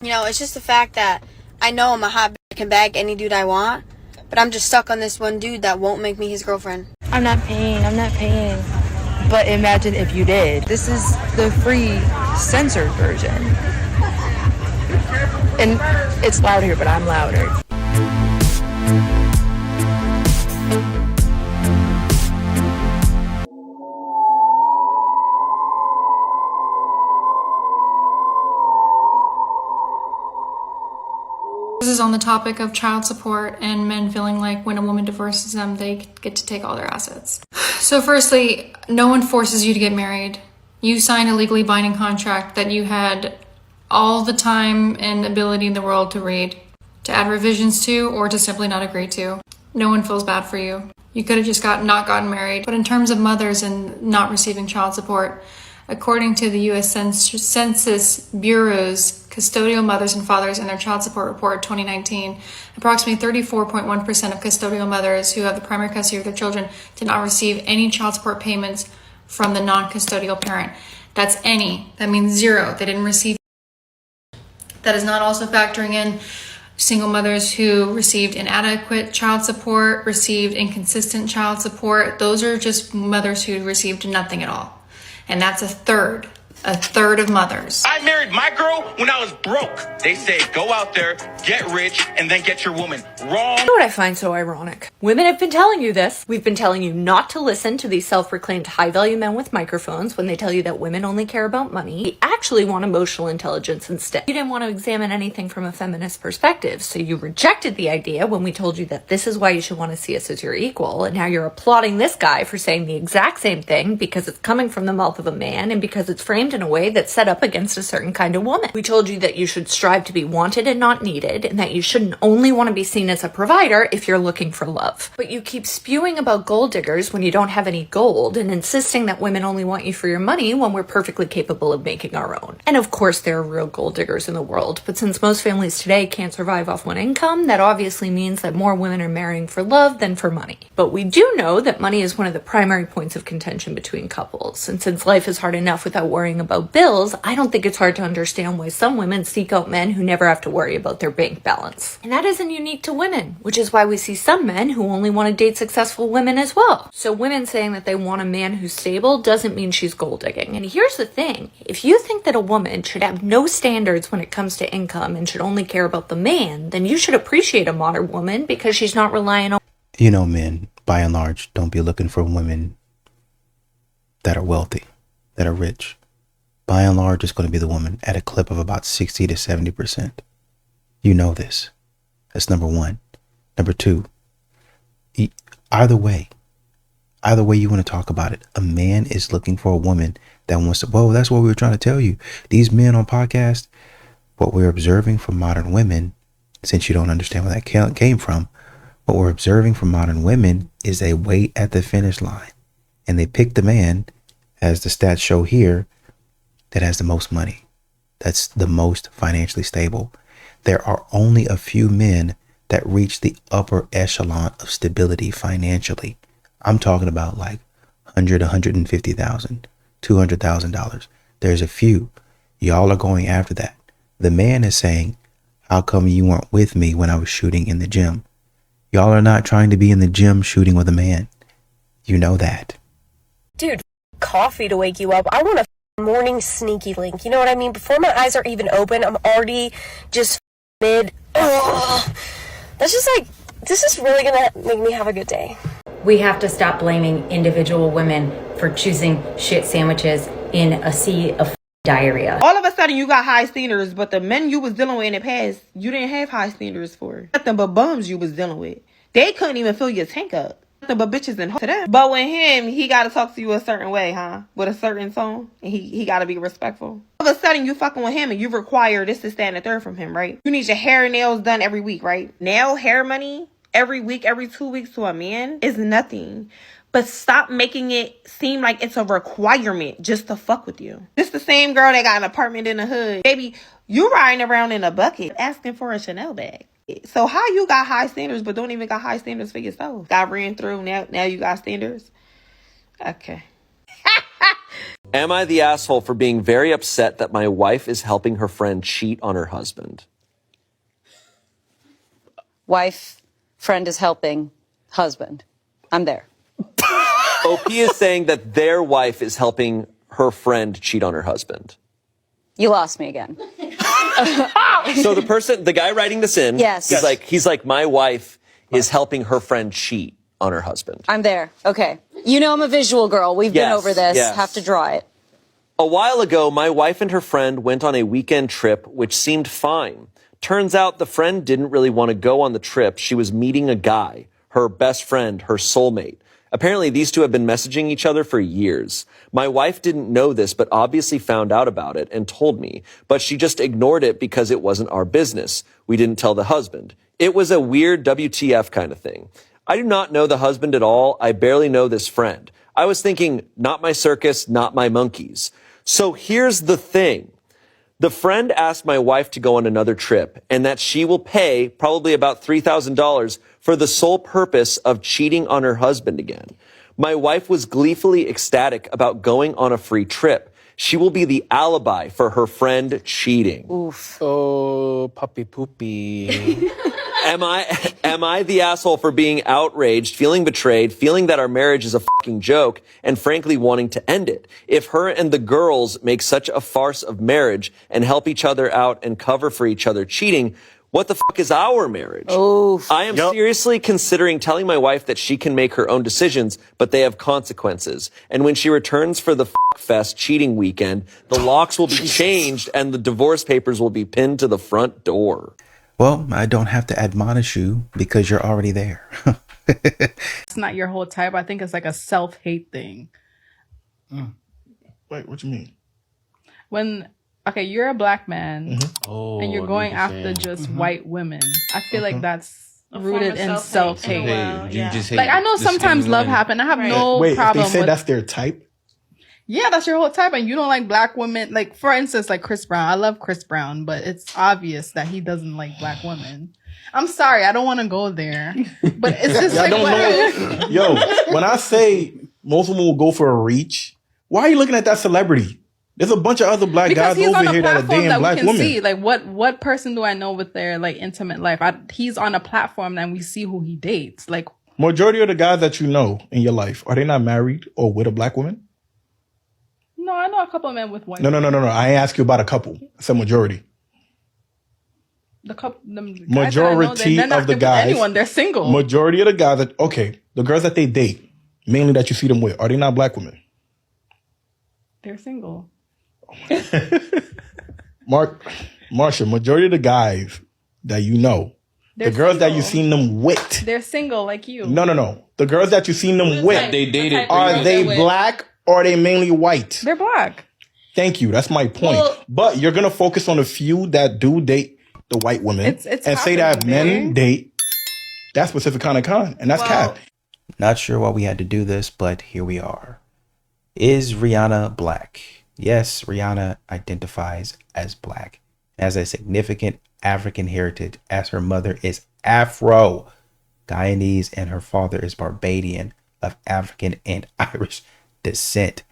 It's just the fact that I know I'm a hot bitch, I can bag any dude I want, but I'm just stuck on this one dude that won't make me his girlfriend. I'm not paying. But imagine if you did. This is the free censored version. And it's loud here, but I'm louder. This is on the topic of child support and men feeling like when a woman divorces them, they get to take all their assets. So firstly, no one forces you to get married. You signed a legally binding contract that you had all the time and ability in the world to read, to add revisions to, or to simply not agree to. No one feels bad for you. You could have just not gotten married. But in terms of mothers and not receiving child support, according to the U.S. Census Bureau's Custodial Mothers and Fathers and their Child Support Report 2019, approximately 34.1% of custodial mothers who have the primary custody of their children did not receive any child support payments from the non-custodial parent. That's any. That means zero. They didn't receive. That is not also factoring in single mothers who received inadequate child support, received inconsistent child support. Those are just mothers who received nothing at all. And that's a third of mothers. I married my girl when I was broke. They say go out there, get rich, and then get your woman. Wrong. You know what I find so ironic? Women have been telling you this. We've been telling you not to listen to these self-proclaimed high-value men with microphones when they tell you that women only care about money. We actually want emotional intelligence instead. You didn't want to examine anything from a feminist perspective, so you rejected the idea when we told you that this is why you should want to see us as your equal, and now you're applauding this guy for saying the exact same thing because it's coming from the mouth of a man and because it's framed in a way that's set up against a certain kind of woman. We told you that you should strive to be wanted and not needed, and that you shouldn't only want to be seen as a provider if you're looking for love. But you keep spewing about gold diggers when you don't have any gold, and insisting that women only want you for your money when we're perfectly capable of making our own. And of course there are real gold diggers in the world, but since most families today can't survive off one income, that obviously means that more women are marrying for love than for money. But we do know that money is one of the primary points of contention between couples, and since life is hard enough without worrying about bills, I don't think it's hard to understand why some women seek out men who never have to worry about their bank balance. And that isn't unique to women, which is why we see some men who only want to date successful women as well. So women saying that they want a man who's stable doesn't mean she's gold digging. And here's the thing, if you think that a woman should have no standards when it comes to income and should only care about the man, then you should appreciate a modern woman because she's not relying on... You know, men, by and large, don't be looking for women that are wealthy, that are rich. By and large, it's going to be the woman at a clip of about 60 to 70%. You know this. That's number one. Number two, either way you want to talk about it, a man is looking for a woman that wants to, whoa, that's what we were trying to tell you. These men on podcast, what we're observing from modern women, since you don't understand where that came from, what we're observing from modern women is they wait at the finish line and they pick the man, as the stats show here, that has the most money, that's the most financially stable. There are only a few men that reach the upper echelon of stability financially. I'm talking about like $100,000, $150,000, $200,000. There's a few. Y'all are going after that. The man is saying, how come you weren't with me when I was shooting in the gym? Y'all are not trying to be in the gym shooting with a man. You know that. Dude, coffee to wake you up. I want a morning sneaky link. You know what I mean? Before my eyes are even open, I'm already just mid. Ugh. That's just like, this is really gonna make me have a good day. We have to stop blaming individual women for choosing shit sandwiches in a sea of diarrhea. All of a sudden you got high standards, but the men you was dealing with in the past, you didn't have high standards for. Nothing but bums you was dealing with. They couldn't even fill your tank up. Nothing but bitches and hoes to them. But with him, he gotta talk to you a certain way, huh? With a certain tone. And he gotta be respectful. All of a sudden you fucking with him and you require this, to stand a third from him, right? You need your hair and nails done every week, right? Hair money every week, every 2 weeks to a man is nothing. But stop making it seem like it's a requirement just to fuck with you. This the same girl that got an apartment in the hood. Baby, you riding around in a bucket asking for a Chanel bag. So how you got high standards but don't even got high standards for yourself? Got ran through, now you got standards? Okay. Am I the asshole for being very upset that my wife is helping her friend cheat on her husband? Wife, friend is helping, husband. I'm there. OP is saying that their wife is helping her friend cheat on her husband. You lost me again. So the guy writing this in, Yes. he's like, my wife is helping her friend cheat on her husband. I'm there. Okay. You know I'm a visual girl. We've been Yes, over this. yes. Have to draw it. A while ago, my wife and her friend went on a weekend trip, which seemed fine. Turns out the friend didn't really want to go on the trip. She was meeting a guy, her best friend, her soulmate. Apparently, these two have been messaging each other for years. My wife didn't know this, but obviously found out about it and told me. But she just ignored it because it wasn't our business. We didn't tell the husband. It was a weird WTF kind of thing. I do not know the husband at all. I barely know this friend. I was thinking, not my circus, not my monkeys. So here's the thing. The friend asked my wife to go on another trip and that she will pay probably about $3,000 for the sole purpose of cheating on her husband again. My wife was gleefully ecstatic about going on a free trip. She will be the alibi for her friend cheating. Oof. Oh, puppy poopy. Am I the asshole for being outraged, feeling betrayed, feeling that our marriage is a fucking joke, and frankly wanting to end it? If her and the girls make such a farce of marriage and help each other out and cover for each other cheating, what the fuck is our marriage? Oof. I am seriously considering telling my wife that she can make her own decisions, but they have consequences. And when she returns for the fuck fest cheating weekend, the locks will be changed and the divorce papers will be pinned to the front door. Well, I don't have to admonish you because you're already there. It's not your whole type. I think it's like a self-hate thing. Wait, what you mean? When, okay, you're a black man and you're going after just white women. I feel like that's rooted in self-hate. Like, I know sometimes love happens. I have no Wait, problem if they say with that's their type? Yeah, that's your whole type, and you don't like black women. Like, for instance, like Chris Brown. I love Chris Brown, but it's obvious that he doesn't like black women. I'm sorry, I don't want to go there, but it's just I like, don't know. Yo, when I say most women will go for a reach, why are you looking at that celebrity? There's a bunch of other black because guys he's over on a here that are platform dating that we black can women. see. Like, what person do I know with their like intimate life? He's on a platform and we see who he dates. Like, Majority of the guys that you know in your life, are they not married or with a black woman? no, I know a couple of men with one. No. I ain't ask you about a couple. I said majority. The couple, the guys Majority that I know, of the with guys. anyone, they're single. Majority of the guys that, okay, the girls that they date, mainly that you see them with, are they not black women? They're single. Marsha, majority of the guys that you know, They're the girls that single. you seen them with. They're single like you. No. The girls that you seen them with, They dated. are they black or are they mainly white? They're black. Thank you. That's my point. Well- but you're going to focus on a few that do date the white women It's and say that happening, men man. date that specific kind of con. And that's cap. Not sure why we had to do this, but here we are. Is Rihanna black? Yes, Rihanna identifies as black, has a significant African heritage as her mother is Afro Guyanese and her father is Barbadian of African and Irish descent.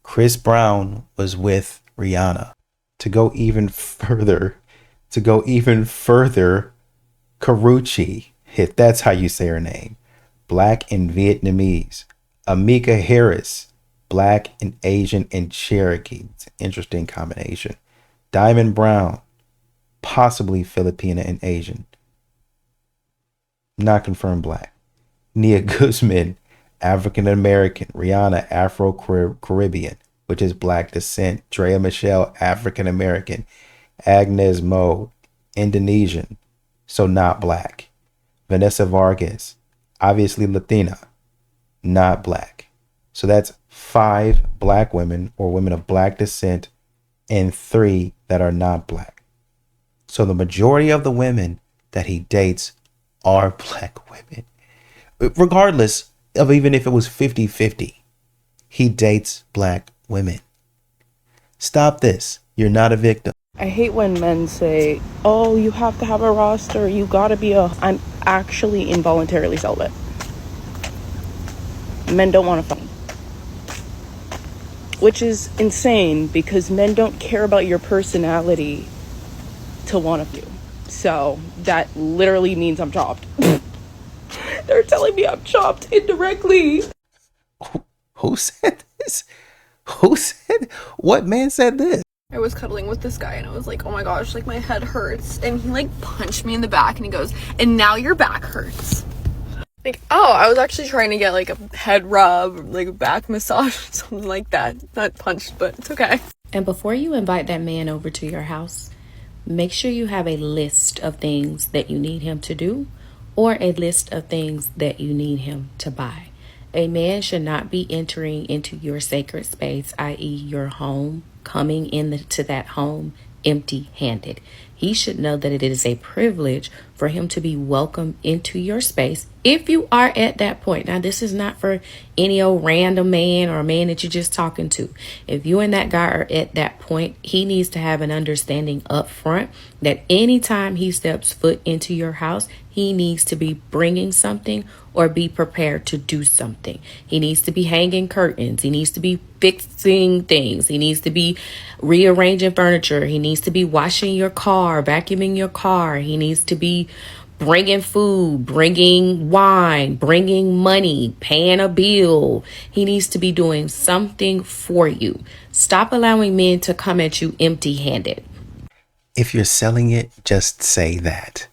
Chris Brown was with Rihanna. To go even further, Karrueche, if that's how you say her name, black and Vietnamese. Amika Harris, black and Asian and Cherokee. It's an interesting combination. Diamond Brown, possibly Filipina and Asian. Not confirmed black. Nia Guzman, African American. Rihanna, Afro-Caribbean, which is black descent. Drea Michelle, African American. Agnes Mo, Indonesian, so not black. Vanessa Vargas, obviously Latina, not black. So that's 5 black women or women of black descent and 3 that are not black. So the majority of the women that he dates are black women. Regardless of even if it was 50-50, he dates black women. Stop this. You're not a victim. I hate when men say, oh, you have to have a roster, you gotta be I'm actually involuntarily celibate. Men don't want to fuck. which is insane because men don't care about your personality to want you. So that literally means I'm chopped. They're telling me I'm chopped indirectly. Who said this? Who said? What man said this? I was cuddling with this guy and I was like, oh my gosh, like my head hurts. And he like punched me in the back and he goes, and now your back hurts. Like, oh, I was actually trying to get like a head rub, like a back massage, something like that. Not punched, but it's okay. And before you invite that man over to your house, make sure you have a list of things that you need him to do or a list of things that you need him to buy. A man should not be entering into your sacred space, i.e. your home, coming into that home empty-handed. He should know that it is a privilege for him to be welcomed into your space if you are at that point. Now, this is not for any old random man or a man that you're just talking to. If you and that guy are at that point, he needs to have an understanding up front that anytime he steps foot into your house, he needs to be bringing something or be prepared to do something. He needs to be hanging curtains. He needs to be fixing things. He needs to be rearranging furniture. He needs to be washing your car, vacuuming your car. He needs to be bringing food, bringing wine, bringing money, paying a bill. He needs to be doing something for you. Stop allowing men to come at you empty-handed. If you're selling it, just say that.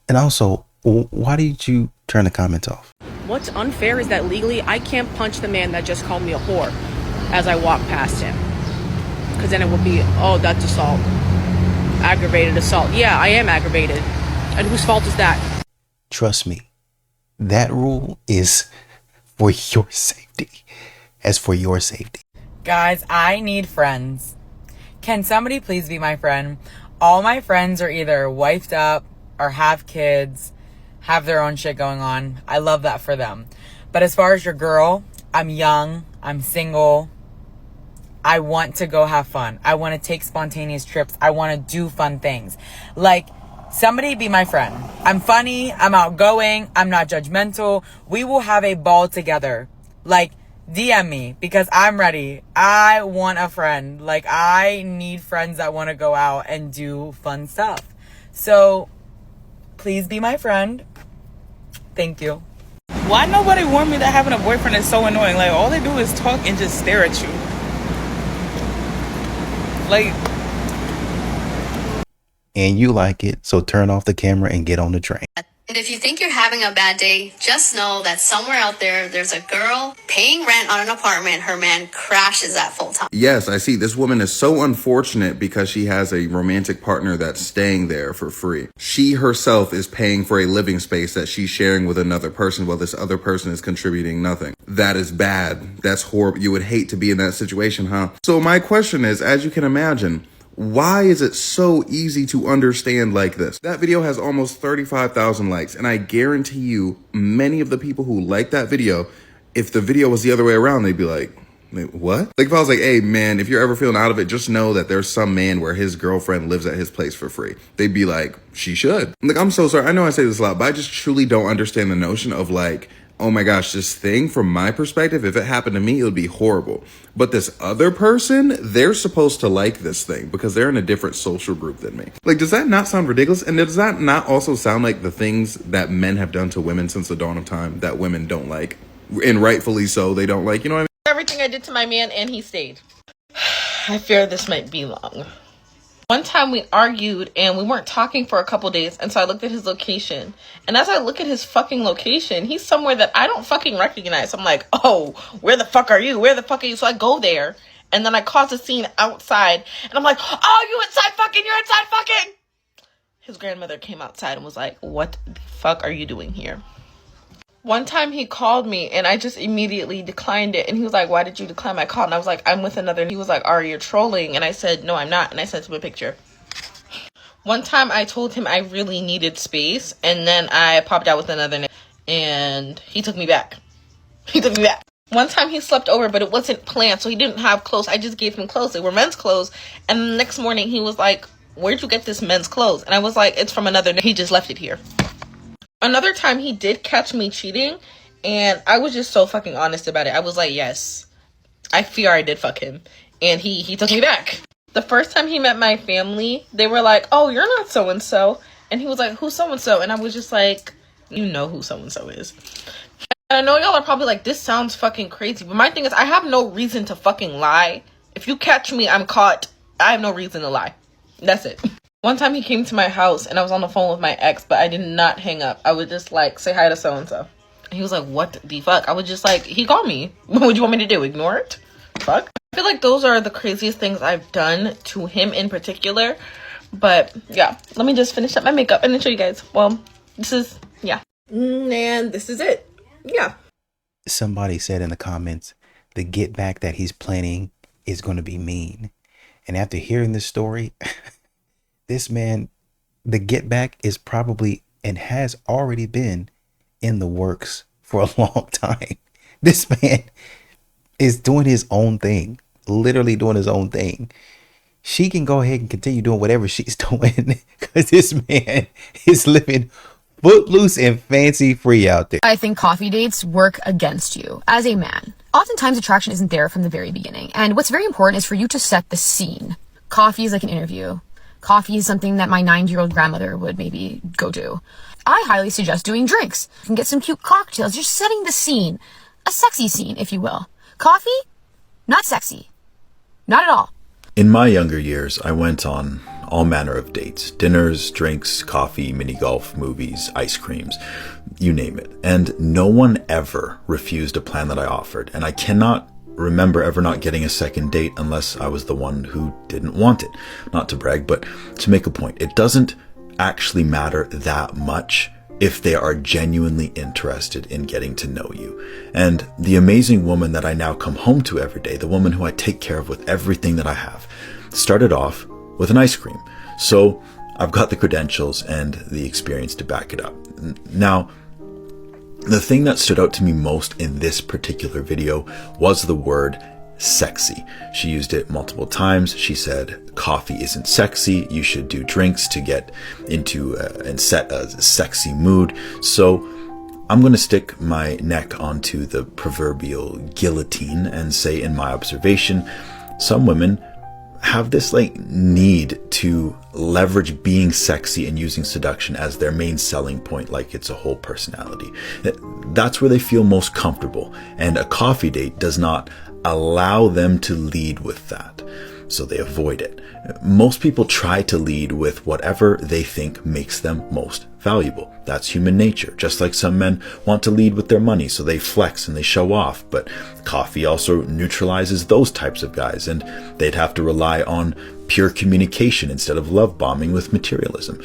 And also, why did you turn the comments off? What's unfair is that legally I can't punch the man that just called me a whore as I walk past him. Because then it would be, oh, that's assault. Aggravated assault. Yeah, I am aggravated. And whose fault is that? Trust me, that rule is for your safety. As for your safety. Guys, I need friends. Can somebody please be my friend? All my friends are either wifed up or have kids, have their own shit going on. I love that for them. But as far as your girl, I'm young, I'm single. I want to go have fun. I want to take spontaneous trips. I want to do fun things. Like, somebody be my friend. I'm funny, I'm outgoing, I'm not judgmental. We will have a ball together. Like, DM me because I'm ready. I want a friend. Like, I need friends that want to go out and do fun stuff. So, please be my friend. Thank you. Why nobody warned me that having a boyfriend is so annoying? Like, all they do is talk and just stare at you. Like, and you like it, so turn off the camera and get on the train. And if you think you're having a bad day, just know that somewhere out there, there's a girl paying rent on an apartment her man crashes at full time. Yes, I see. This woman is so unfortunate because she has a romantic partner that's staying there for free. She herself is paying for a living space that she's sharing with another person while this other person is contributing nothing. That is bad. That's horrible. You would hate to be in that situation, huh? So my question is, as you can imagine, why is it so easy to understand like this? That video has almost 35,000 likes, and I guarantee you many of the people who like that video, if the video was the other way around, they'd be like, wait, what? Like if I was like, hey man, if you're ever feeling out of it, just know that there's some man where his girlfriend lives at his place for free. They'd be like, she should. Like, I'm so sorry. I know I say this a lot, but I just truly don't understand the notion of like, oh my gosh, this thing from my perspective, if it happened to me, it would be horrible. But this other person, they're supposed to like this thing because they're in a different social group than me. Like, does that not sound ridiculous? And does that not also sound like the things that men have done to women since the dawn of time that women don't like? And rightfully so, they don't like, you know what I mean? Everything I did to my man and he stayed. I fear this might be long. One time we argued and we weren't talking for a couple days, and so I looked at his location. And as I look at his fucking location, he's somewhere that I don't fucking recognize. I'm like, oh, where the fuck are you? Where the fuck are you? So I go there, and then I cause a scene outside, and I'm like, oh, you inside fucking, you're inside fucking! His grandmother came outside and was like, what the fuck are you doing here? One time he called me and I just immediately declined it. And he was like, why did you decline my call? And I was like, I'm with another. And he was like, are you trolling? And I said, no, I'm not. And I sent him a picture. One time I told him I really needed space. And then I popped out with another. And he took me back. One time he slept over, but it wasn't planned. So he didn't have clothes. I just gave him clothes. They were men's clothes. And the next morning he was like, where'd you get this men's clothes? And I was like, it's from another. He just left it here. Another time he did catch me cheating, and I was just so fucking honest about it. I was like, yes, I fear I did fuck him. And he took me back. The first time he met my family, they were like, oh, you're not so-and-so. And he was like, who's so-and-so? And I was just like, you know who so-and-so is. And I know y'all are probably like, this sounds fucking crazy. But my thing is, I have no reason to fucking lie. If you catch me, I'm caught. I have no reason to lie. That's it. One time he came to my house and I was on the phone with my ex, but I did not hang up. I would just like, say hi to so-and-so. And he was like, what the fuck? I was just like, he called me. What would you want me to do? Ignore it? Fuck. I feel like those are the craziest things I've done to him in particular. But yeah, let me just finish up my makeup and then show you guys. Well, this is, yeah. And this is it. Yeah. Somebody said in the comments, the get back that he's planning is going to be mean. And after hearing this story, this man, the get back is probably and has already been in the works for a long time. This man is doing his own thing, literally doing his own thing. She can go ahead and continue doing whatever she's doing because this man is living footloose and fancy free out there. I think coffee dates work against you as a man. Oftentimes attraction isn't there from the very beginning. And what's very important is for you to set the scene. Coffee is like an interview. Coffee is something that my 90-year-old grandmother would maybe go do. I highly suggest doing drinks. You can get some cute cocktails. You're setting the scene. A sexy scene, if you will. Coffee? Not sexy. Not at all. In my younger years, I went on all manner of dates. Dinners, drinks, coffee, mini golf, movies, ice creams, you name it. And no one ever refused a plan that I offered. And I cannot remember ever not getting a second date unless I was the one who didn't want it. Not to brag, but to make a point. It doesn't actually matter that much if they are genuinely interested in getting to know you. And the amazing woman that I now come home to every day, the woman who I take care of with everything that I have, started off with an ice cream. So I've got the credentials and the experience to back it up. Now, the thing that stood out to me most in this particular video was the word sexy. She used it multiple times. She said, coffee isn't sexy. You should do drinks to get into and set a sexy mood. So I'm going to stick my neck onto the proverbial guillotine and say, in my observation, some women have this like need to leverage being sexy and using seduction as their main selling point, like it's a whole personality. That's where they feel most comfortable, and a coffee date does not allow them to lead with that, so they avoid it. Most people try to lead with whatever they think makes them most valuable. That's human nature. Just like some men want to lead with their money, so they flex and they show off. But coffee also neutralizes those types of guys, and they'd have to rely on pure communication instead of love bombing with materialism.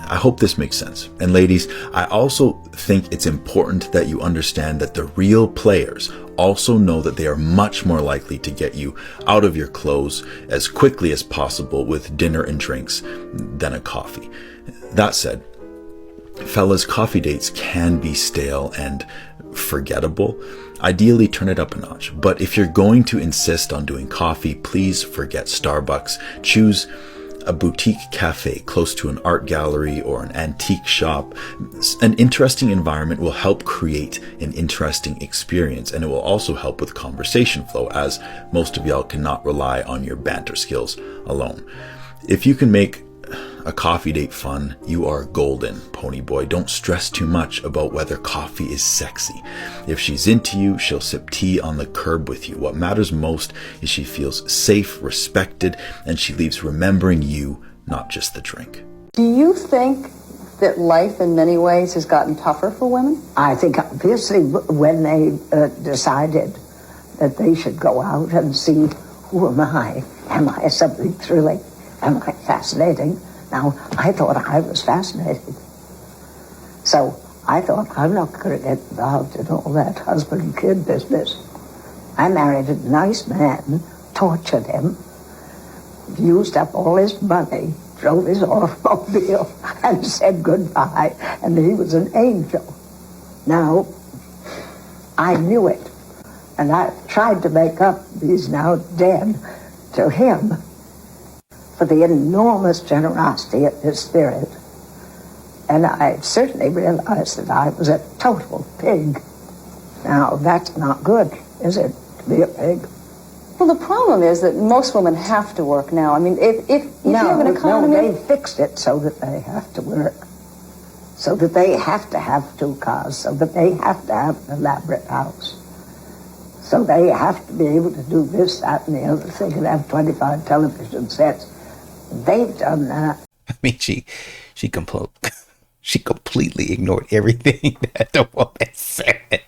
I hope this makes sense. And ladies, I also think it's important that you understand that the real players also know that they are much more likely to get you out of your clothes as quickly as possible with dinner and drinks than a coffee. That said, fellas, coffee dates can be stale and forgettable. Ideally, turn it up a notch. But if you're going to insist on doing coffee, please forget Starbucks. Choose a boutique cafe close to an art gallery or an antique shop. An interesting environment will help create an interesting experience, and it will also help with conversation flow, as most of y'all cannot rely on your banter skills alone. If you can make a coffee date fun, you are golden, pony boy. Don't stress too much about whether coffee is sexy. If she's into you, she'll sip tea on the curb with you. What matters most is she feels safe, respected, and she leaves remembering you, not just the drink. Do you think that life in many ways has gotten tougher for women? I think obviously when they decided that they should go out and see, who am I something thrilling, am I fascinating? Now, I thought I was fascinating. So I thought, I'm not going to get involved in all that husband and kid business. I married a nice man, tortured him, used up all his money, drove his automobile, and said goodbye, and he was an angel. Now, I knew it, and I tried to make up, he's now dead, to him, for the enormous generosity of his spirit. And I certainly realized that I was a total pig. Now, that's not good, is it, to be a pig? Well, the problem is that most women have to work now. I mean, if you have an economy... No, they fixed it so that they have to work. So that they have to have 2 cars. So that they have to have an elaborate house. So they have to be able to do this, that, and the other thing, and have 25 television sets. They've done that. I mean, she completely ignored everything that the woman said.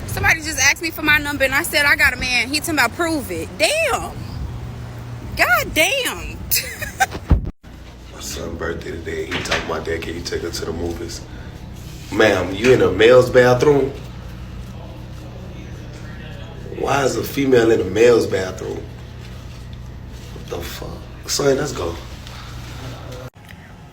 Somebody just asked me for my number, and I said I got a man. He talking about prove it. Damn. God damn. My son's birthday today. He talking about that. Can you take her to the movies? Ma'am, you in a male's bathroom? Why is a female in a male's bathroom? What the fuck? Son, let's go.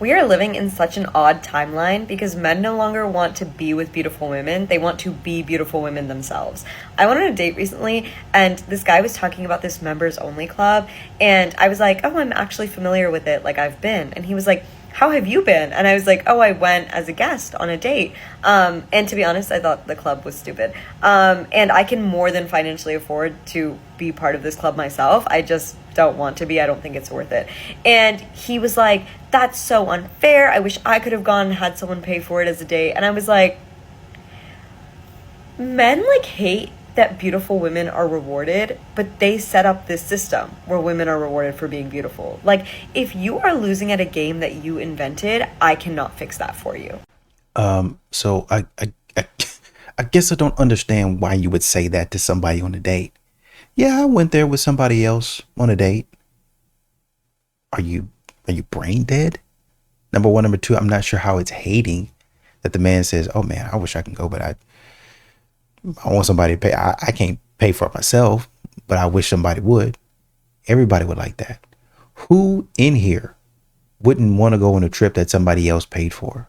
We are living in such an odd timeline because men no longer want to be with beautiful women. They want to be beautiful women themselves. I went on a date recently and this guy was talking about this members only club. And I was like, oh, I'm actually familiar with it. Like I've been. And he was like, how have you been? And I was like, oh, I went as a guest on a date. And to be honest, I thought the club was stupid. And I can more than financially afford to be part of this club myself. I just don't want to be. I don't think it's worth it. And he was like, that's so unfair. I wish I could have gone and had someone pay for it as a date. And I was like, men like hate that beautiful women are rewarded, but they set up this system where women are rewarded for being beautiful. Like, if you are losing at a game that you invented, I cannot fix that for you. So I guess I don't understand why you would say that to somebody on a date. Yeah, I went there with somebody else on a date. Are you brain dead? Number one. Number two, I'm not sure how it's hating that the man says, oh man, I wish I can go, but I want somebody to pay. I can't pay for it myself, but I wish somebody would. Everybody would like that. Who in here wouldn't want to go on a trip that somebody else paid for?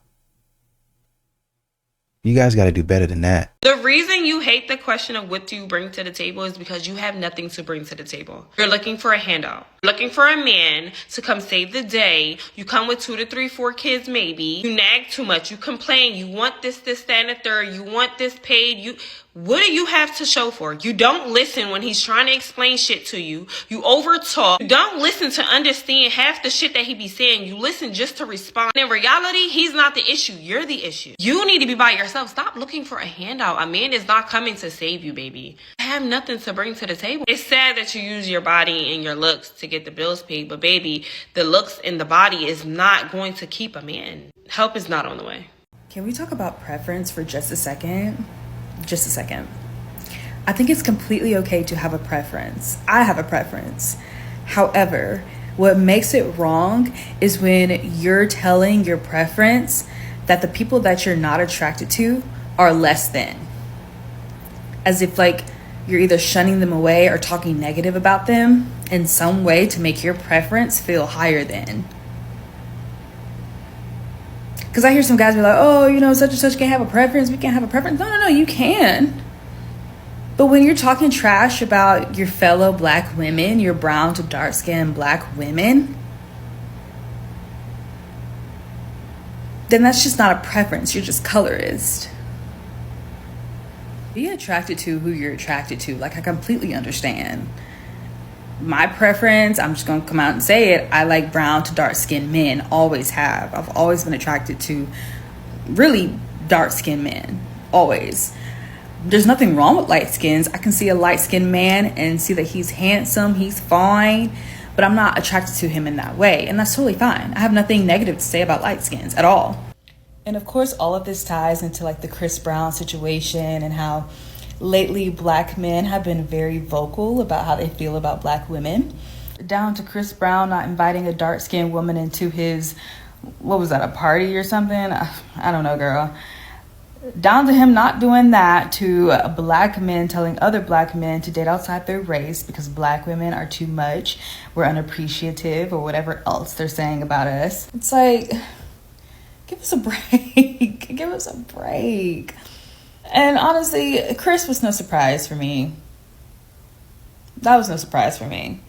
You guys got to do better than that. The reason you hate the question of what do you bring to the table is because you have nothing to bring to the table. You're looking for a handout. You're looking for a man to come save the day. You come with 2 to 3, 4 kids maybe. You nag too much. You complain. You want this, that, and the third. You want this paid. What do you have to show for? You don't listen when he's trying to explain shit to you. You overtalk. You don't listen to understand half the shit that he be saying. You listen just to respond. In reality, he's not the issue. You're the issue. You need to be by yourself. Stop looking for a handout. A man is not coming to save you, baby. I have nothing to bring to the table. It's sad that you use your body and your looks to get the bills paid, but baby, the looks and the body is not going to keep a man. Help is not on the way. Can we talk about preference for just a second? Just a second. I think it's completely okay to have a preference. I have a preference. However, what makes it wrong is when you're telling your preference that the people that you're not attracted to are less than. As if like you're either shunning them away or talking negative about them in some way to make your preference feel higher than. Because I hear some guys be like, oh, you know, such and such can't have a preference. We can't have a preference. No, you can. But when you're talking trash about your fellow black women, your brown to dark skinned black women, then that's just not a preference. You're just colorist. Be attracted to who you're attracted to. Like, I completely understand. My preference, I'm just going to come out and say it, I like brown to dark skinned men. Always have. I've always been attracted to really dark skinned men. Always. There's nothing wrong with light skins. I can see a light skinned man and see that he's handsome, he's fine, but I'm not attracted to him in that way. And that's totally fine. I have nothing negative to say about light skins at all. And of course, all of this ties into like the Chris Brown situation and how lately black men have been very vocal about how they feel about black women. Down to Chris Brown not inviting a dark-skinned woman into his, what was that, a party or something? I don't know, girl. Down to him not doing that, to black men telling other black men to date outside their race because black women are too much, we're unappreciative, or whatever else they're saying about us. It's like, give us a break. Give us a break. And honestly, Chris was no surprise for me. That was no surprise for me.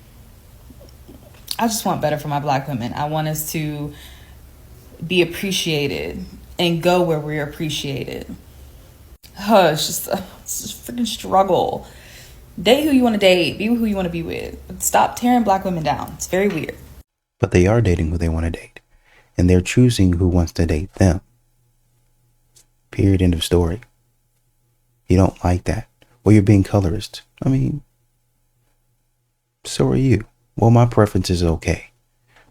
I just want better for my black women. I want us to be appreciated and go where we're appreciated. It's just a freaking struggle. Date who you want to date. Be who you want to be with. Stop tearing black women down. It's very weird. But they are dating who they want to date. And they're choosing who wants to date them. Period. End of story. You don't like that. Well, you're being colorist. I mean, so are you. Well, my preference is okay.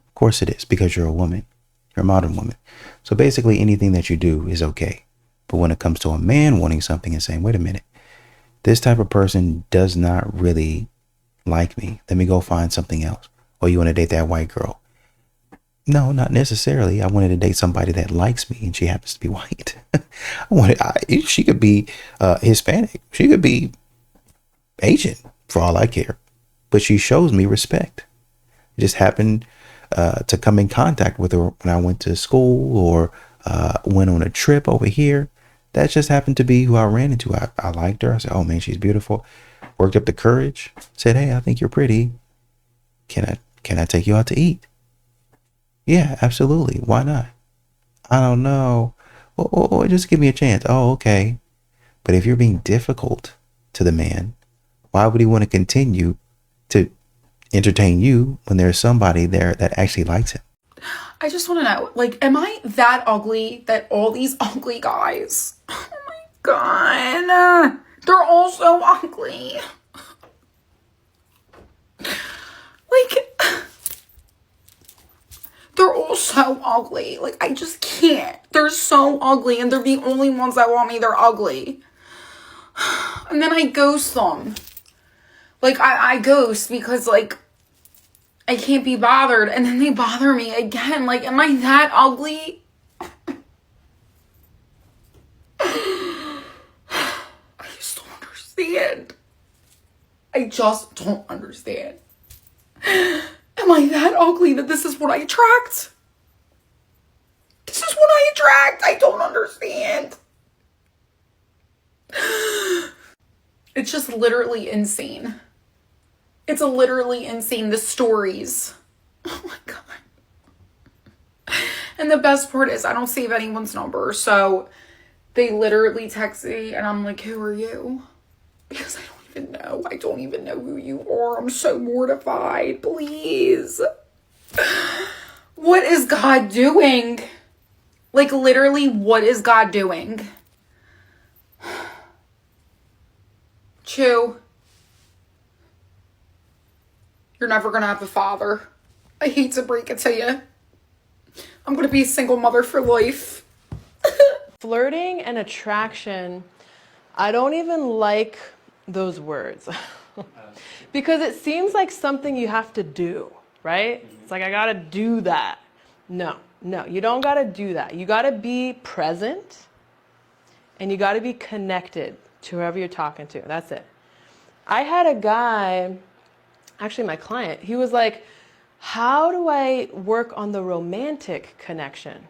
Of course it is, because you're a woman. You're a modern woman. So basically anything that you do is okay. But when it comes to a man wanting something and saying, wait a minute, this type of person does not really like me. Let me go find something else. Or you want to date that white girl. No, not necessarily. I wanted to date somebody that likes me and she happens to be white. She could be Hispanic. She could be Asian for all I care. But she shows me respect. It just happened to come in contact with her when I went to school or went on a trip over here. That just happened to be who I ran into. I liked her. I said, oh man, she's beautiful. Worked up the courage. Said, hey, I think you're pretty. Can I take you out to eat? Yeah, absolutely. Why not? I don't know. Oh, just give me a chance. Oh, okay. But if you're being difficult to the man, why would he want to continue to entertain you when there's somebody there that actually likes him? I just want to know, like, am I that ugly that all these ugly guys, oh my God, they're all so ugly. Like, they're all so ugly. Like, I just can't. They're so ugly, and they're the only ones that want me. They're ugly. And then I ghost them. Like, I ghost because, like, I can't be bothered. And then they bother me again. Like, am I that ugly? I just don't understand. I just don't understand. Am I that ugly that this is what I attract? This is what I attract. I don't understand. It's just literally insane. It's literally insane. The stories. Oh my God. And the best part is I don't save anyone's number. So they literally text me and I'm like, who are you? Because I don't even know. I don't even know who you are. I'm so mortified. Please. What is God doing? Like, literally, what is God doing? Chew. You're never gonna have a father. I hate to break it to you. I'm gonna be a single mother for life. Flirting and attraction, I don't even like those words. Because it seems like something you have to do, right? It's like, I gotta do that. No, you don't gotta do that. You gotta be present and you gotta be connected to whoever you're talking to. That's it. I had a guy, actually my client, he was like, how do I work on the romantic connection?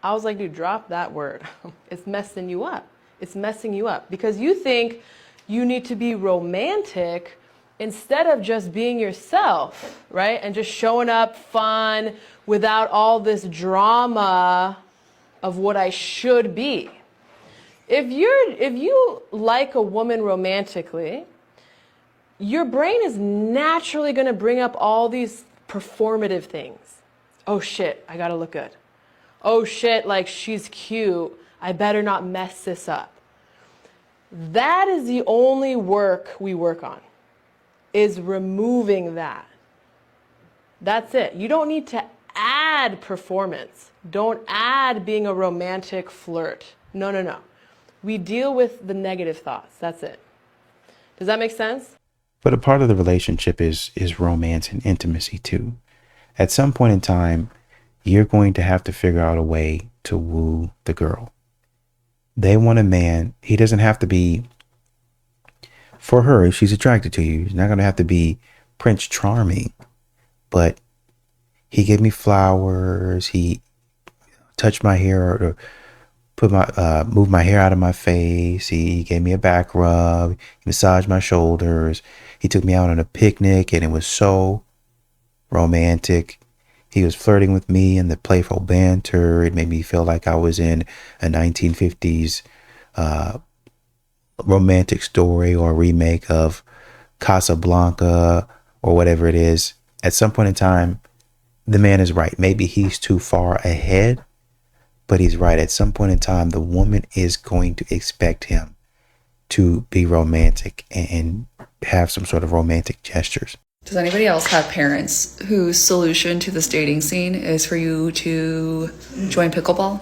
I was like, dude, drop that word. It's messing you up. It's messing you up because you think you need to be romantic instead of just being yourself, right? And just showing up fun without all this drama of what I should be. If you like a woman romantically, your brain is naturally going to bring up all these performative things. Oh shit, I gotta look good. Oh shit, like she's cute. I better not mess this up. That is the only work we work on, is removing that. That's it. You don't need to add performance. Don't add being a romantic flirt. No. We deal with the negative thoughts. That's it. Does that make sense? But a part of the relationship is romance and intimacy too. At some point in time, you're going to have to figure out a way to woo the girl. They want a man. He doesn't have to be, for her, if she's attracted to you, he's not going to have to be Prince Charming. But he gave me flowers. He touched my hair or moved my hair out of my face. He gave me a back rub. He massaged my shoulders. He took me out on a picnic and it was so romantic. He was flirting with me and the playful banter. It made me feel like I was in a 1950s romantic story or remake of Casablanca or whatever it is, at some point in time, the man is right. Maybe he's too far ahead, but he's right. At some point in time, the woman is going to expect him to be romantic and have some sort of romantic gestures. Does anybody else have parents whose solution to this dating scene is for you to join pickleball?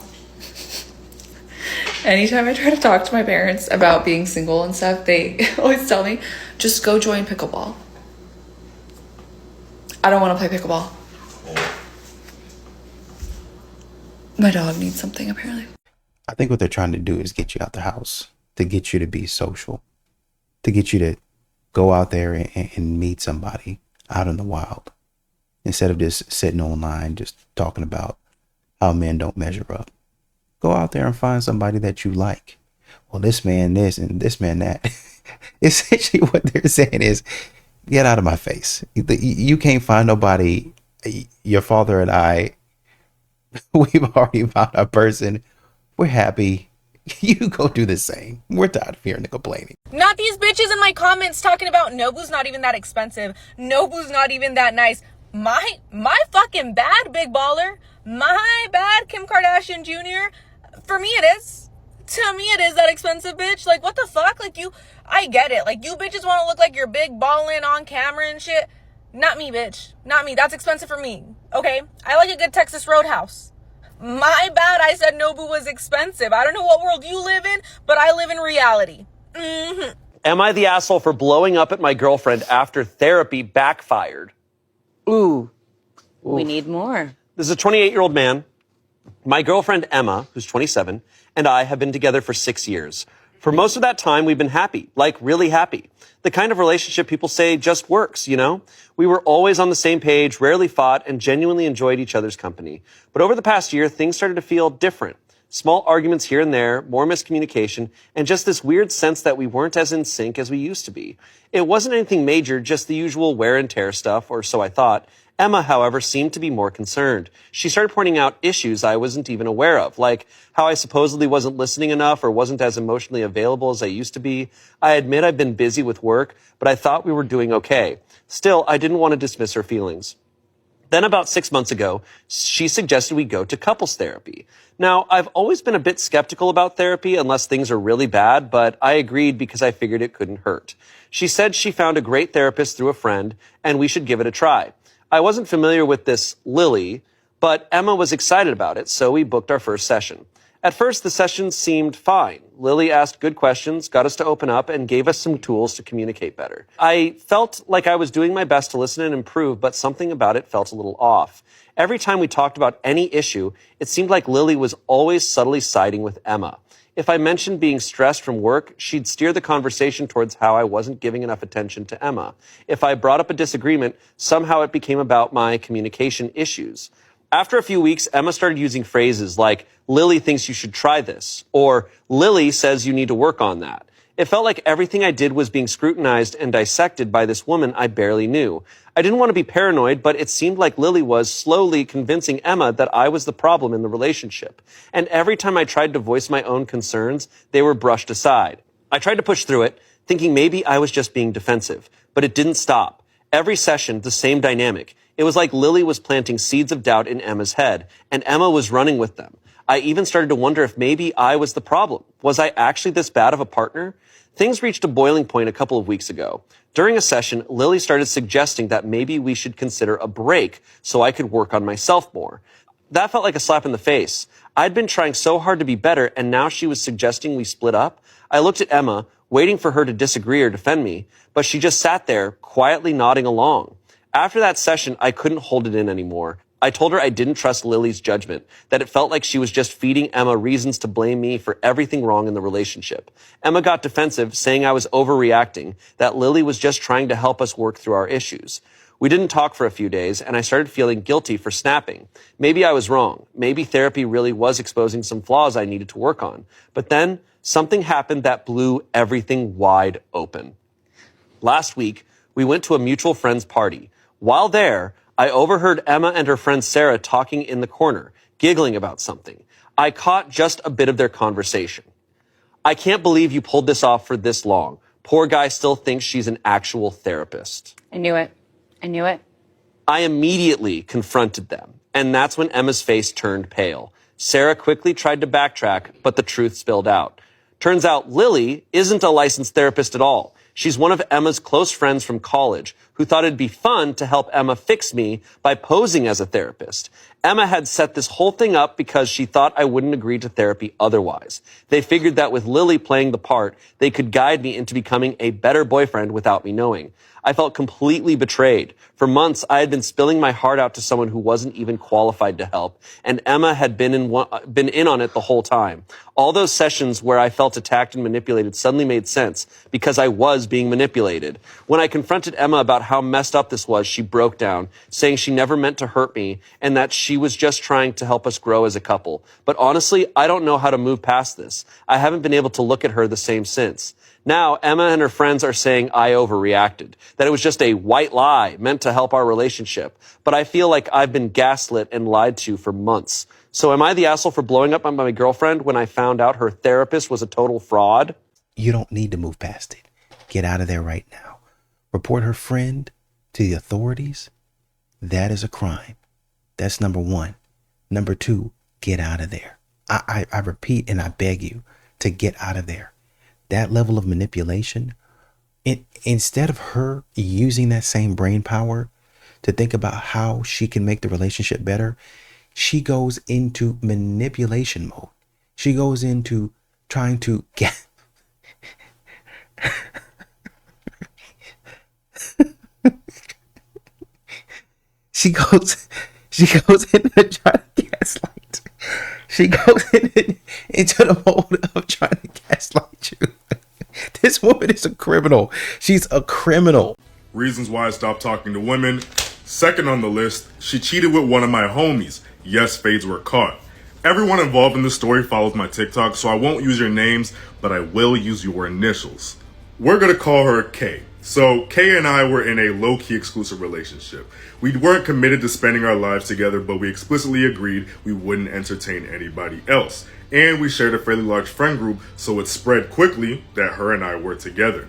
Anytime I try to talk to my parents about being single and stuff, they always tell me, just go join pickleball. I don't want to play pickleball. My dog needs something, apparently. I think what they're trying to do is get you out the house, to get you to be social, to get you to go out there and meet somebody out in the wild, instead of just sitting online just talking about how men don't measure up. Go out there and find somebody that you like. Well, this man this and this man that. Essentially what they're saying is, get out of my face. You can't find nobody. Your father and I, we've already found our person. We're happy. You go do the same. We're tired of hearing the complaining. Not these bitches in my comments talking about Nobu's not even that expensive. Nobu's not even that nice. My fucking bad, big baller. My bad, Kim Kardashian Jr. For me it is. To me it is that expensive, bitch. Like, what the fuck? Like, I get it. Like, you bitches want to look like you're big balling on camera and shit. Not me, bitch. Not me. That's expensive for me. Okay? I like a good Texas Roadhouse. My bad, I said Nobu was expensive. I don't know what world you live in, but I live in reality. Mm-hmm. Am I the asshole for blowing up at my girlfriend after therapy backfired? Ooh. We need more. This is a 28-year-old man. My girlfriend, Emma, who's 27, and I have been together for 6 years. For most of that time, we've been happy, like really happy. The kind of relationship people say just works, you know? We were always on the same page, rarely fought, and genuinely enjoyed each other's company. But over the past year, things started to feel different. Small arguments here and there, more miscommunication, and just this weird sense that we weren't as in sync as we used to be. It wasn't anything major, just the usual wear and tear stuff, or so I thought. Emma, however, seemed to be more concerned. She started pointing out issues I wasn't even aware of, like how I supposedly wasn't listening enough or wasn't as emotionally available as I used to be. I admit I've been busy with work, but I thought we were doing okay. Still, I didn't want to dismiss her feelings. Then about 6 months ago, she suggested we go to couples therapy. Now, I've always been a bit skeptical about therapy unless things are really bad, but I agreed because I figured it couldn't hurt. She said she found a great therapist through a friend and we should give it a try. I wasn't familiar with this Lily, but Emma was excited about it, so we booked our first session. At first, the session seemed fine. Lily asked good questions, got us to open up, and gave us some tools to communicate better. I felt like I was doing my best to listen and improve, but something about it felt a little off. Every time we talked about any issue, it seemed like Lily was always subtly siding with Emma. If I mentioned being stressed from work, she'd steer the conversation towards how I wasn't giving enough attention to Emma. If I brought up a disagreement, somehow it became about my communication issues. After a few weeks, Emma started using phrases like, Lily thinks you should try this, or Lily says you need to work on that. It felt like everything I did was being scrutinized and dissected by this woman I barely knew. I didn't want to be paranoid, but it seemed like Lily was slowly convincing Emma that I was the problem in the relationship. And every time I tried to voice my own concerns, they were brushed aside. I tried to push through it, thinking maybe I was just being defensive, but it didn't stop. Every session, the same dynamic. It was like Lily was planting seeds of doubt in Emma's head, and Emma was running with them. I even started to wonder if maybe I was the problem. Was I actually this bad of a partner? Things reached a boiling point a couple of weeks ago. During a session, Lily started suggesting that maybe we should consider a break so I could work on myself more. That felt like a slap in the face. I'd been trying so hard to be better, and now she was suggesting we split up. I looked at Emma, waiting for her to disagree or defend me, but she just sat there, quietly nodding along. After that session, I couldn't hold it in anymore. I told her I didn't trust Lily's judgment, that it felt like she was just feeding Emma reasons to blame me for everything wrong in the relationship. Emma got defensive, saying I was overreacting, that Lily was just trying to help us work through our issues. We didn't talk for a few days, and I started feeling guilty for snapping. Maybe I was wrong. Maybe therapy really was exposing some flaws I needed to work on. But then something happened that blew everything wide open. Last week, we went to a mutual friend's party. While there, I overheard Emma and her friend Sarah talking in the corner, giggling about something. I caught just a bit of their conversation. I can't believe you pulled this off for this long. Poor guy still thinks she's an actual therapist. I knew it. I knew it. I immediately confronted them, and that's when Emma's face turned pale. Sarah quickly tried to backtrack, but the truth spilled out. Turns out Lily isn't a licensed therapist at all. She's one of Emma's close friends from college who thought it'd be fun to help Emma fix me by posing as a therapist. Emma had set this whole thing up because she thought I wouldn't agree to therapy otherwise. They figured that with Lily playing the part, they could guide me into becoming a better boyfriend without me knowing. I felt completely betrayed. For months, I had been spilling my heart out to someone who wasn't even qualified to help, and Emma had been in on it the whole time. All those sessions where I felt attacked and manipulated suddenly made sense because I was being manipulated. When I confronted Emma about how messed up this was, she broke down, saying she never meant to hurt me and that she was just trying to help us grow as a couple. But honestly, I don't know how to move past this. I haven't been able to look at her the same since. Now, Emma and her friends are saying I overreacted, that it was just a white lie meant to help our relationship. But I feel like I've been gaslit and lied to for months. So am I the asshole for blowing up on my girlfriend when I found out her therapist was a total fraud? You don't need to move past it. Get out of there right now. Report her friend to the authorities. That is a crime. That's number one. Number two, get out of there. I repeat and I beg you to get out of there. That level of manipulation, instead of her using that same brain power to think about how she can make the relationship better, she goes into manipulation mode. She goes into trying to get... She goes into trying to gaslight. She goes into the mode of trying to gaslight you. This woman is a criminal. She's a criminal. Reasons why I stopped talking to women. Second on the list, she cheated with one of my homies. Yes, fades were caught. Everyone involved in this story follows my TikTok, so I won't use your names, but I will use your initials. We're gonna call her Kay. So Kay and I were in a low-key exclusive relationship. We weren't committed to spending our lives together, but we explicitly agreed we wouldn't entertain anybody else. And we shared a fairly large friend group, so it spread quickly that her and I were together.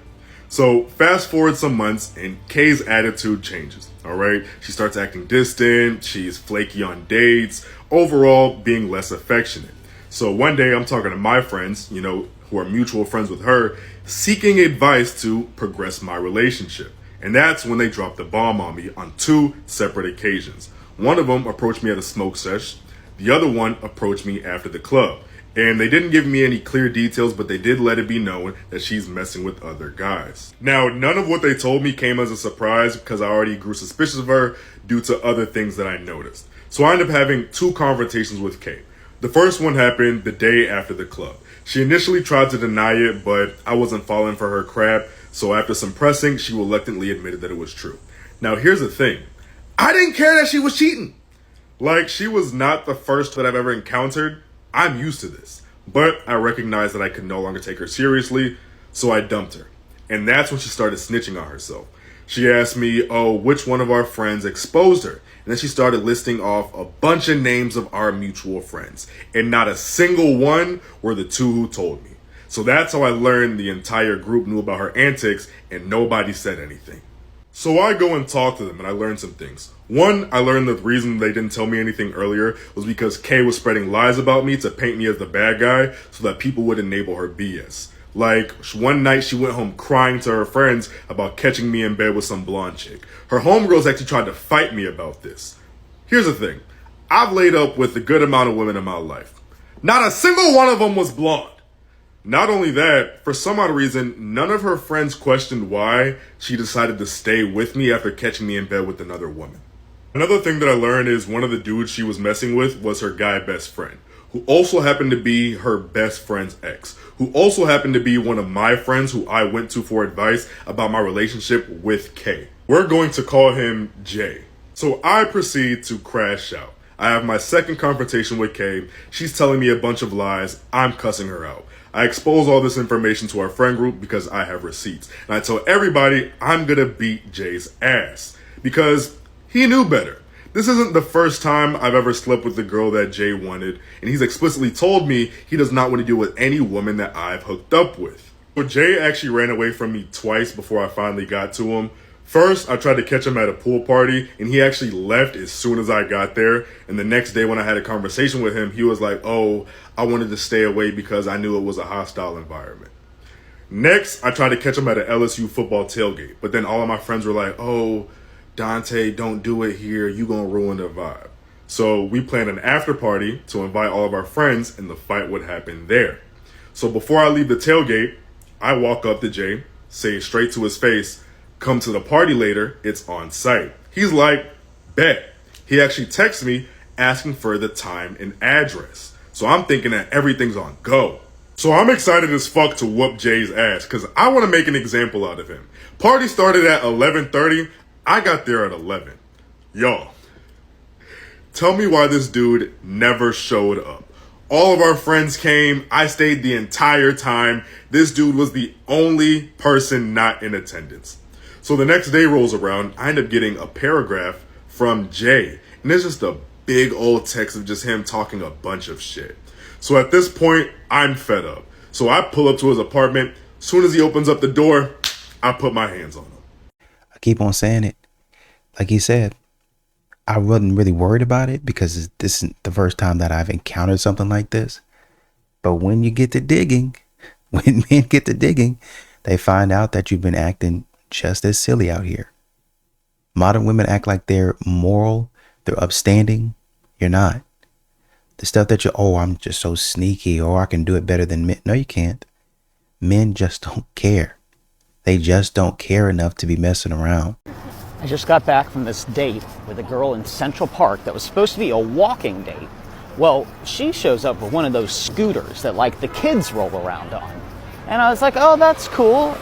So fast forward some months and Kay's attitude changes, all right? She starts acting distant, she's flaky on dates, overall being less affectionate. So one day I'm talking to my friends, who are mutual friends with her, seeking advice to progress my relationship. And that's when they dropped the bomb on me on two separate occasions. One of them approached me at a smoke sesh. The other one approached me after the club. And they didn't give me any clear details, but they did let it be known that she's messing with other guys. Now, none of what they told me came as a surprise because I already grew suspicious of her due to other things that I noticed. So I ended up having two confrontations with Kay. The first one happened the day after the club. She initially tried to deny it, but I wasn't falling for her crap. So after some pressing, she reluctantly admitted that it was true. Now, here's the thing. I didn't care that she was cheating. Like, she was not the first that I've ever encountered. I'm used to this. But I recognized that I could no longer take her seriously, so I dumped her. And that's when she started snitching on herself. She asked me, which one of our friends exposed her? And then she started listing off a bunch of names of our mutual friends. And not a single one were the two who told me. So that's how I learned the entire group knew about her antics and nobody said anything. So I go and talk to them and I learned some things. One, I learned that the reason they didn't tell me anything earlier was because Kay was spreading lies about me to paint me as the bad guy so that people would enable her BS. Like, one night she went home crying to her friends about catching me in bed with some blonde chick. Her homegirls actually tried to fight me about this. Here's the thing. I've laid up with a good amount of women in my life. Not a single one of them was blonde. Not only that, for some odd reason, none of her friends questioned why she decided to stay with me after catching me in bed with another woman. Another thing that I learned is one of the dudes she was messing with was her guy best friend, who also happened to be her best friend's ex, who also happened to be one of my friends who I went to for advice about my relationship with Kay. We're going to call him Jay. So I proceed to crash out. I have my second confrontation with Kay. She's telling me a bunch of lies. I'm cussing her out. I expose all this information to our friend group because I have receipts. And I tell everybody I'm gonna beat Jay's ass because he knew better. This isn't the first time I've ever slept with the girl that Jay wanted, and he's explicitly told me he does not want to deal with any woman that I've hooked up with. So Jay actually ran away from me twice before I finally got to him. First, I tried to catch him at a pool party, and he actually left as soon as I got there. And the next day when I had a conversation with him, he was like, oh, I wanted to stay away because I knew it was a hostile environment. Next, I tried to catch him at an LSU football tailgate, but then all of my friends were like, oh, Dante, don't do it here. You gonna ruin the vibe. So we planned an after party to invite all of our friends, and the fight would happen there. So before I leave the tailgate, I walk up to Jay, say straight to his face, come to the party later, it's on site. He's like, bet. He actually texts me asking for the time and address. So I'm thinking that everything's on go. So I'm excited as fuck to whoop Jay's ass because I want to make an example out of him. Party started at 11:30. I got there at 11. Y'all, tell me why this dude never showed up. All of our friends came. I stayed the entire time. This dude was the only person not in attendance. So the next day rolls around. I end up getting a paragraph from Jay. And it's just a big old text of just him talking a bunch of shit. So at this point, I'm fed up. So I pull up to his apartment. As soon as he opens up the door, I put my hands on him. I keep on saying it. Like he said, I wasn't really worried about it because this isn't the first time that I've encountered something like this. But when you get to digging, when men get to digging, they find out that you've been acting just as silly out here. Modern women act like they're moral, they're upstanding. You're not. The stuff that I'm just so sneaky, or I can do it better than men. No, you can't. Men just don't care. They just don't care enough to be messing around. I just got back from this date with a girl in Central Park that was supposed to be a walking date. Well, she shows up with one of those scooters that like the kids roll around on. And I was like, oh, that's cool.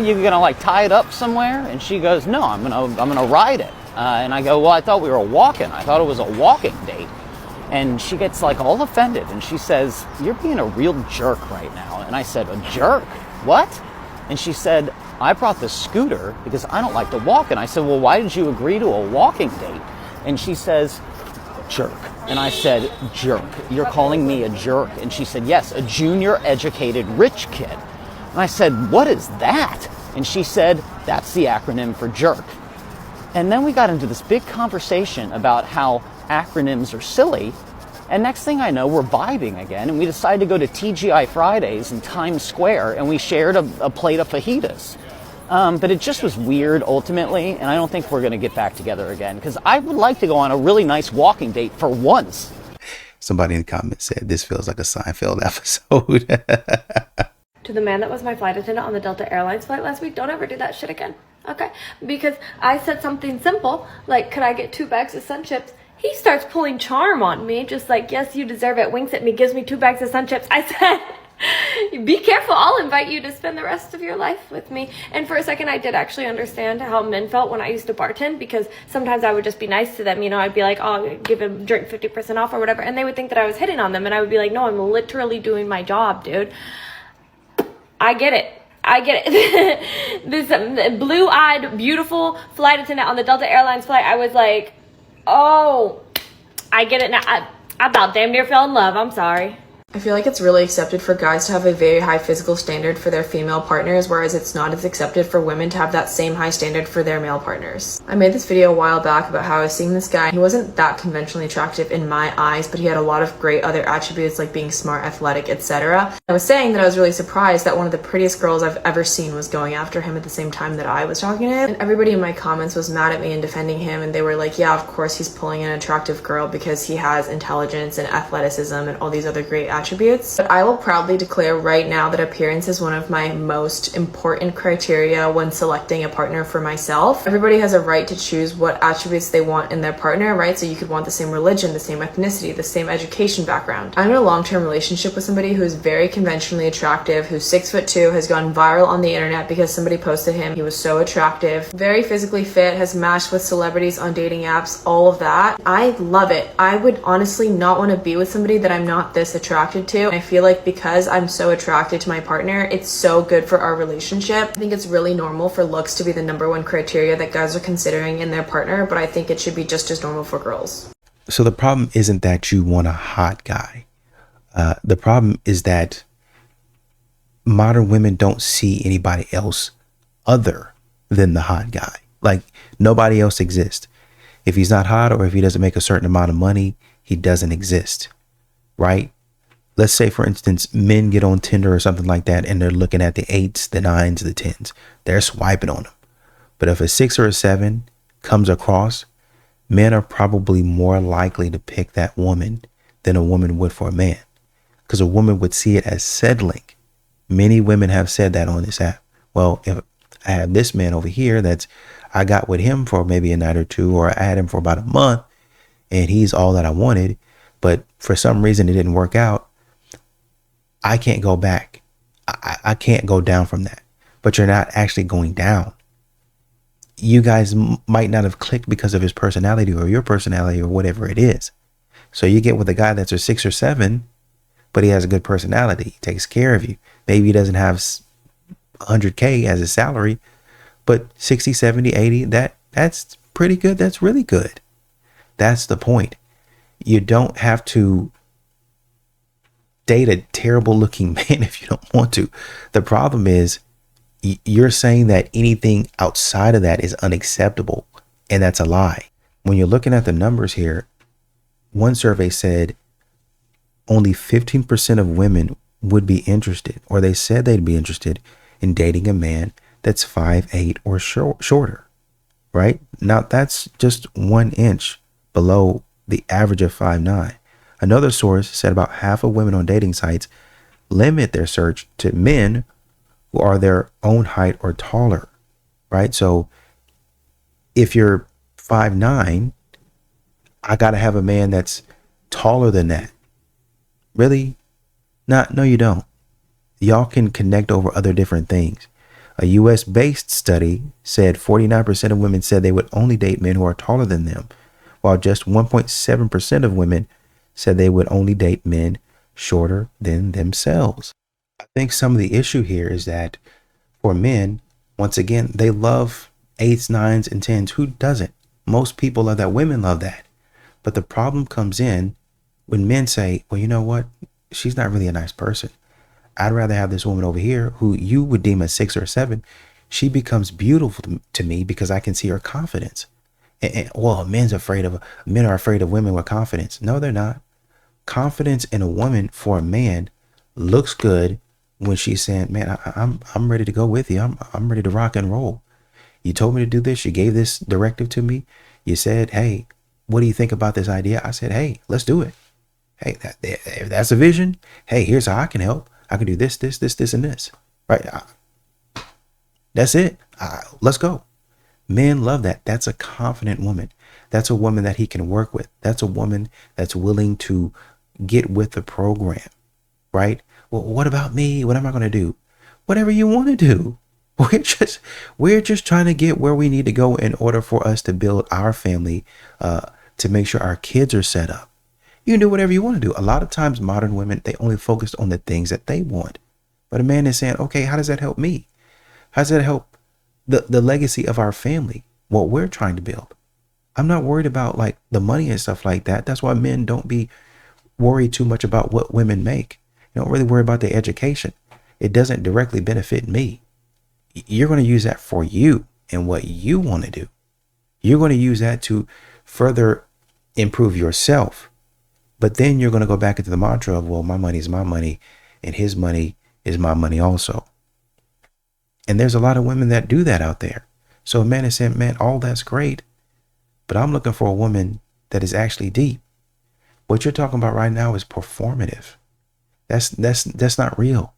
You're gonna like tie it up somewhere? And she goes, no, I'm gonna ride it. And I go, well, I thought we were walking. I thought it was a walking date. And she gets like all offended and she says, you're being a real jerk right now. And I said, a jerk? What? And she said, I brought the scooter because I don't like to walk. And I said, well, why did you agree to a walking date? And she says, jerk. And I said, jerk. You're calling me a jerk? And she said, yes, a junior educated rich kid. And I said, what is that? And she said, that's the acronym for jerk. And then we got into this big conversation about how acronyms are silly. And next thing I know, we're vibing again. And we decided to go to TGI Fridays in Times Square. And we shared a plate of fajitas. But it just was weird ultimately, and I don't think we're going to get back together again because I would like to go on a really nice walking date for once. Somebody in the comments said this feels like a Seinfeld episode. To the man that was my flight attendant on the Delta Airlines flight last week, don't ever do that shit again, okay? Because I said something simple, like, could I get 2 bags of Sun Chips? He starts pulling charm on me, just like, yes, you deserve it, winks at me, gives me 2 bags of Sun Chips. I said, be careful, I'll invite you to spend the rest of your life with me. And for a second I did actually understand how men felt when I used to bartend, because sometimes I would just be nice to them, you know, I'd be like, oh, give a drink 50% off or whatever, and they would think that I was hitting on them, and I would be like, no, I'm literally doing my job, dude. I get it. This blue-eyed, beautiful flight attendant on the Delta Airlines flight, I was like, oh, I get it now. I about damn near fell in love, I'm sorry. I feel like it's really accepted for guys to have a very high physical standard for their female partners, whereas it's not as accepted for women to have that same high standard for their male partners. I made this video a while back about how I was seeing this guy. He wasn't that conventionally attractive in my eyes, but he had a lot of great other attributes like being smart, athletic, etc. I was saying that I was really surprised that one of the prettiest girls I've ever seen was going after him at the same time that I was talking to him. And everybody in my comments was mad at me and defending him, and they were like, yeah, of course he's pulling an attractive girl because he has intelligence and athleticism and all these other great attributes. But I will proudly declare right now that appearance is one of my most important criteria when selecting a partner for myself. Everybody has a right to choose what attributes they want in their partner, right? So you could want the same religion, the same ethnicity, the same education background. I'm in a long-term relationship with somebody who is very conventionally attractive, who's 6'2", has gone viral on the internet because somebody posted him. He was so attractive, very physically fit, has matched with celebrities on dating apps, all of that. I love it. I would honestly not want to be with somebody that I'm not this attracted to. I feel like because I'm so attracted to my partner, it's so good for our relationship. I think it's really normal for looks to be the #1 criteria that guys are considering in their partner, but I think it should be just as normal for girls. So the problem isn't that you want a hot guy. The problem is that modern women don't see anybody else other than the hot guy. Like nobody else exists. If he's not hot or if he doesn't make a certain amount of money, he doesn't exist, right? Let's say, for instance, men get on Tinder or something like that and they're looking at the 8s, the 9s, the 10s. They're swiping on them. But if a 6 or a 7 comes across, men are probably more likely to pick that woman than a woman would for a man, because a woman would see it as settling. Many women have said that on this app. Well, if I have this man over here I got with him for maybe a night or two, or I had him for about a month and he's all that I wanted, but for some reason it didn't work out, I can't go back. I can't go down from that. But you're not actually going down. You guys might not have clicked because of his personality or your personality or whatever it is. So you get with a guy that's a 6 or 7, but he has a good personality. He takes care of you. Maybe he doesn't have 100K as a salary, but 60, 70, 80, that's pretty good. That's really good. That's the point. You don't have to date a terrible looking man if you don't want to. The problem is you're saying that anything outside of that is unacceptable, and that's a lie. When you're looking at the numbers here, one survey said only 15% of women would be interested, or they said they'd be interested in dating a man that's 5'8" or shorter, right? Now that's just 1 inch below the average of 5'9". Another source said about half of women on dating sites limit their search to men who are their own height or taller, right? So if you're 5'9", I got to have a man that's taller than that. Really? No, you don't. Y'all can connect over other different things. A US based study said 49% of women said they would only date men who are taller than them, while just 1.7% of women said they would only date men shorter than themselves. I think some of the issue here is that for men, once again, they love 8s, 9s, and 10s. Who doesn't? Most people love that. Women love that. But the problem comes in when men say, well, you know what? She's not really a nice person. I'd rather have this woman over here who you would deem a 6 or 7. She becomes beautiful to me because I can see her confidence. Well, men are afraid of women with confidence. No, they're not. Confidence in a woman for a man looks good when she's saying, man, I'm ready to go with you. I'm ready to rock and roll. You told me to do this. You gave this directive to me. You said, hey, what do you think about this idea? I said, hey, let's do it. Hey, if that's a vision, hey, here's how I can help. I can do this, and this. Right? That's it. Let's go. Men love that. That's a confident woman. That's a woman that he can work with. That's a woman that's willing to get with the program, right? Well, what about me? What am I going to do? Whatever you want to do. We're just trying to get where we need to go in order for us to build our family, to make sure our kids are set up. You can do whatever you want to do. A lot of times modern women, they only focus on the things that they want. But a man is saying, okay, how does that help me? How does that help the legacy of our family, what we're trying to build? I'm not worried about like the money and stuff like that. That's why men don't be worried too much about what women make. You don't really worry about their education. It doesn't directly benefit me. You're going to use that for you and what you want to do. You're going to use that to further improve yourself. But then you're going to go back into the mantra of, well, my money is my money and his money is my money also. And there's a lot of women that do that out there. So a man is saying, man, all that's great, but I'm looking for a woman that is actually deep. What you're talking about right now is performative. That's not real.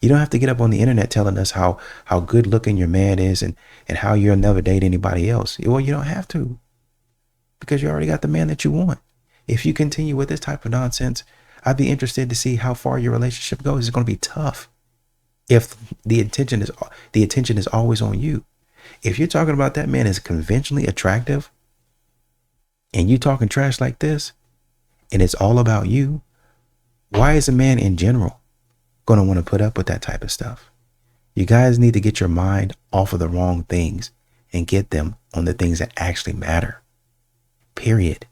You don't have to get up on the internet telling us how good looking your man is and how you'll never date anybody else. Well, you don't have to, because you already got the man that you want. If you continue with this type of nonsense, I'd be interested to see how far your relationship goes. It's going to be tough if the attention is always on you. If you're talking about that man is conventionally attractive and you talking trash like this and it's all about you, why is a man in general going to want to put up with that type of stuff? You guys need to get your mind off of the wrong things and get them on the things that actually matter. Period.